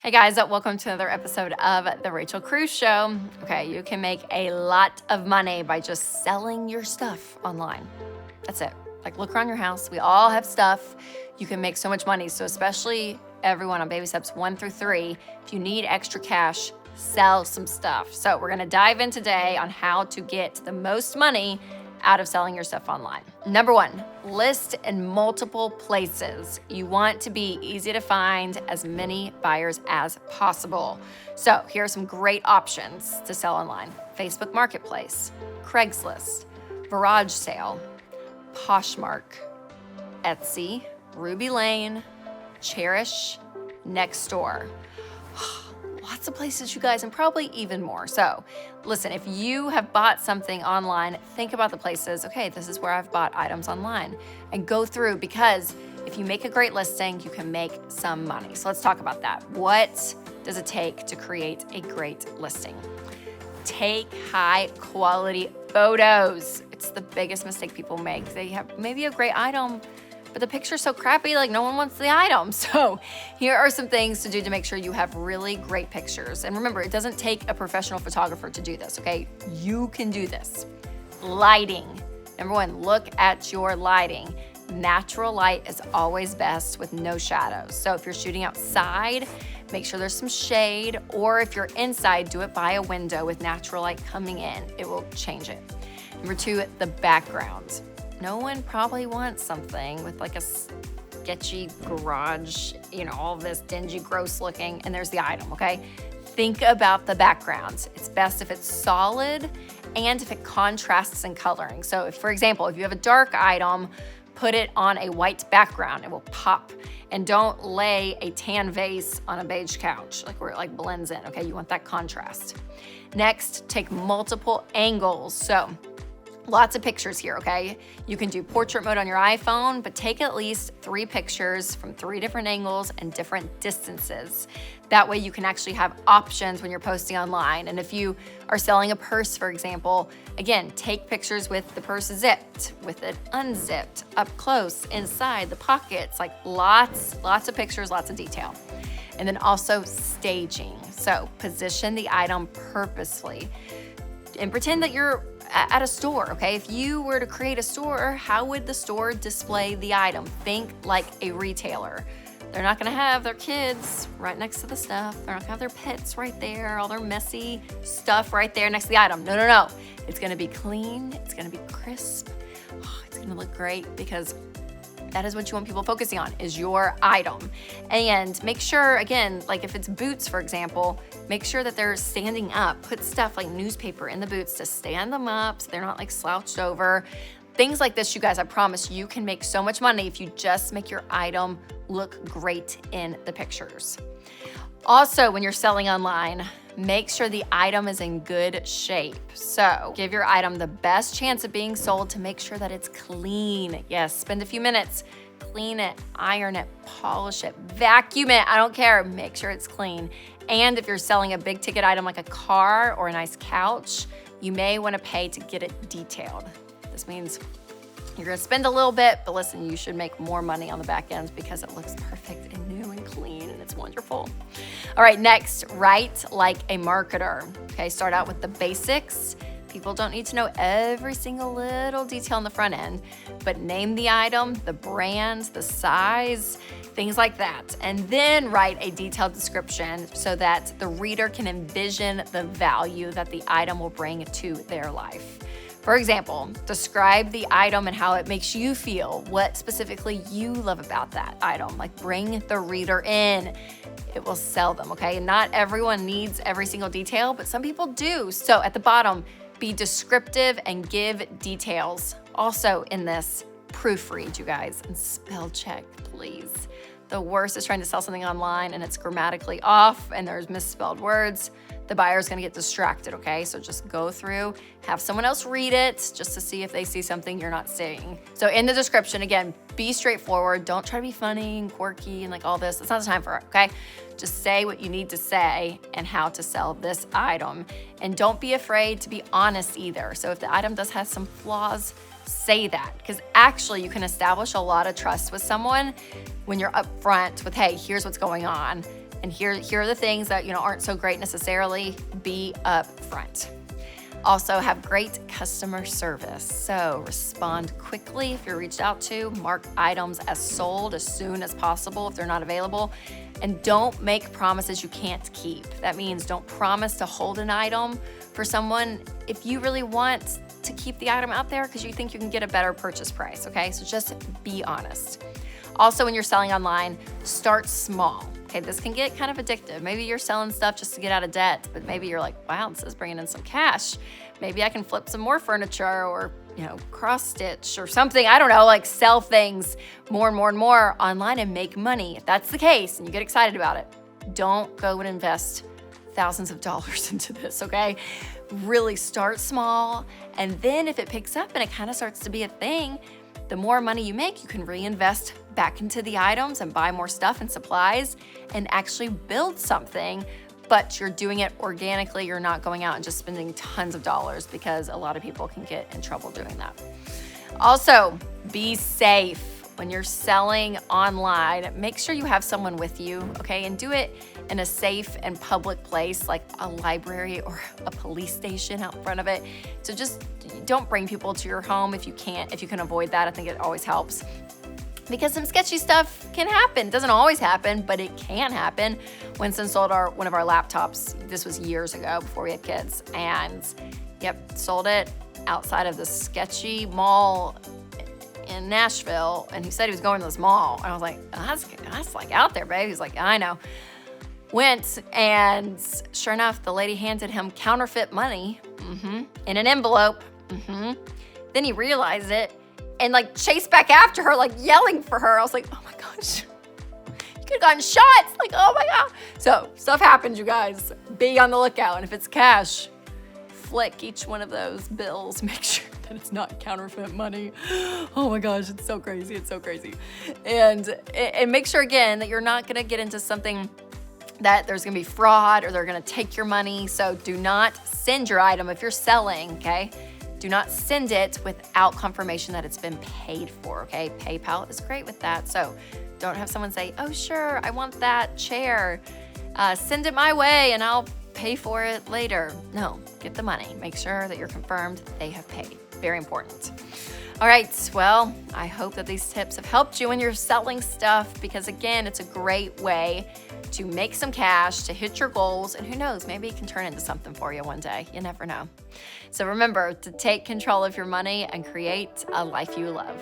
Hey guys, welcome to another episode of The Rachel Cruze Show. Okay, you can make a lot of money by just selling your stuff online. That's it. Like, look around your house. We all have stuff. You can make so much money. So especially everyone on baby steps 1 through 3, if you need extra cash, sell some stuff. So we're gonna dive in today on how to get the most money out of selling your stuff online. Number 1, list in multiple places. You want to be easy to find as many buyers as possible. So here are some great options to sell online. Facebook Marketplace, Craigslist, Garage Sale, Poshmark, Etsy, Ruby Lane, Cherish, Nextdoor. Lots of places, you guys, and probably even more. So listen, if you have bought something online, think about the places. Okay, this is where I've bought items online, and go through, because if you make a great listing, you can make some money. So let's talk about that. What does it take to create a great listing? Take high quality photos. It's the biggest mistake people make. They have maybe a great item, but the picture's so crappy, like no one wants the item. So here are some things to do to make sure you have really great pictures. And remember, it doesn't take a professional photographer to do this, okay? You can do this. Lighting. Number 1, look at your lighting. Natural light is always best with no shadows. So if you're shooting outside, make sure there's some shade, or if you're inside, do it by a window with natural light coming in. It will change it. Number 2, the background. No one probably wants something with like a sketchy garage, all this dingy, gross looking, and there's the item, okay? Think about the background. It's best if it's solid and if it contrasts in coloring. So if, for example, if you have a dark item, put it on a white background, it will pop. And don't lay a tan vase on a beige couch, like where it like blends in, okay? You want that contrast. Next, take multiple angles. So lots of pictures here, okay? You can do portrait mode on your iPhone, but take at least 3 pictures from 3 different angles and different distances. That way you can actually have options when you're posting online. And if you are selling a purse, for example, again, take pictures with the purse zipped, with it unzipped, up close, inside, the pockets, like lots of pictures, lots of detail. And then also staging. So position the item purposely and pretend that you're at a store, okay? If you were to create a store, how would the store display the item? Think like a retailer. They're not gonna have their kids right next to the stuff. They're not gonna have their pets right there, all their messy stuff right there next to the item. No. It's gonna be clean, it's gonna be crisp, it's gonna look great, because that is what you want people focusing on, is your item. And make sure, again, like if it's boots, for example, make sure that they're standing up. Put stuff like newspaper in the boots to stand them up so they're not like slouched over. Things like this, you guys, I promise you can make so much money if you just make your item look great in the pictures. Also, when you're selling online, make sure the item is in good shape. So give your item the best chance of being sold to make sure that it's clean. Yes, spend a few minutes, clean it, iron it, polish it, vacuum it, I don't care, make sure it's clean. And if you're selling a big ticket item like a car or a nice couch, you may want to pay to get it detailed. This means you're gonna spend a little bit, but listen, you should make more money on the back end because it looks perfect and new and clean and it's wonderful. All right, next, write like a marketer. Okay, start out with the basics. People don't need to know every single little detail on the front end, but name the item, the brand, the size, things like that. And then write a detailed description so that the reader can envision the value that the item will bring to their life. For example, describe the item and how it makes you feel, what specifically you love about that item. Like, bring the reader in. It will sell them, okay? And not everyone needs every single detail, but some people do. So at the bottom, be descriptive and give details. Also in this, proofread, you guys, and spell check, please. The worst is trying to sell something online and it's grammatically off and there's misspelled words. The buyer's gonna get distracted, okay? So just go through, have someone else read it just to see if they see something you're not seeing. So in the description, again, be straightforward. Don't try to be funny and quirky and like all this. It's not the time for it, okay? Just say what you need to say and how to sell this item. And don't be afraid to be honest either. So if the item does have some flaws, say that, because actually you can establish a lot of trust with someone when you're upfront with, hey, here's what's going on. And here are the things that, aren't so great necessarily. Be upfront. Also, have great customer service. So respond quickly if you're reached out to. Mark items as sold as soon as possible if they're not available. And don't make promises you can't keep. That means don't promise to hold an item for someone if you really want to keep the item out there because you think you can get a better purchase price, okay? So just be honest. Also, when you're selling online, start small. Okay, this can get kind of addictive. Maybe you're selling stuff just to get out of debt, but maybe you're like, wow, this is bringing in some cash. Maybe I can flip some more furniture or, cross stitch or something. I don't know, like sell things more and more and more online and make money. If that's the case and you get excited about it, don't go and invest thousands of dollars into this, okay? Really start small. And then if it picks up and it kind of starts to be a thing, the more money you make, you can reinvest back into the items and buy more stuff and supplies and actually build something, but you're doing it organically. You're not going out and just spending tons of dollars because a lot of people can get in trouble doing that. Also, be safe. When you're selling online, make sure you have someone with you, okay? And do it in a safe and public place like a library or a police station out in front of it. So just don't bring people to your home if you can avoid that. I think it always helps. Because some sketchy stuff can happen. It doesn't always happen, but it can happen. Winston sold one of our laptops. This was years ago before we had kids. And sold it outside of the sketchy mall in Nashville. And he said he was going to this mall. And I was like, that's like out there, babe. He's like, I know. Went, and sure enough, the lady handed him counterfeit money in an envelope. Then he realized it and chased back after her, yelling for her. I was like, oh my gosh, you could have gotten shot. Oh my God. So stuff happens, you guys. Be on the lookout. And if it's cash, flick each one of those bills. Make sure that it's not counterfeit money. Oh my gosh, it's so crazy. It's so crazy. And make sure, again, that you're not going to get into something that there's going to be fraud or they're going to take your money. So do not send your item if you're selling, okay? Do not send it without confirmation that it's been paid for, okay? PayPal is great with that. So don't have someone say, oh, sure, I want that chair. Send it my way and I'll pay for it later. No, get the money. Make sure that you're confirmed they have paid. Very important. All right, well, I hope that these tips have helped you when you're selling stuff because, again, it's a great way to make some cash, to hit your goals, and who knows, maybe it can turn into something for you one day. You never know. So remember to take control of your money and create a life you love.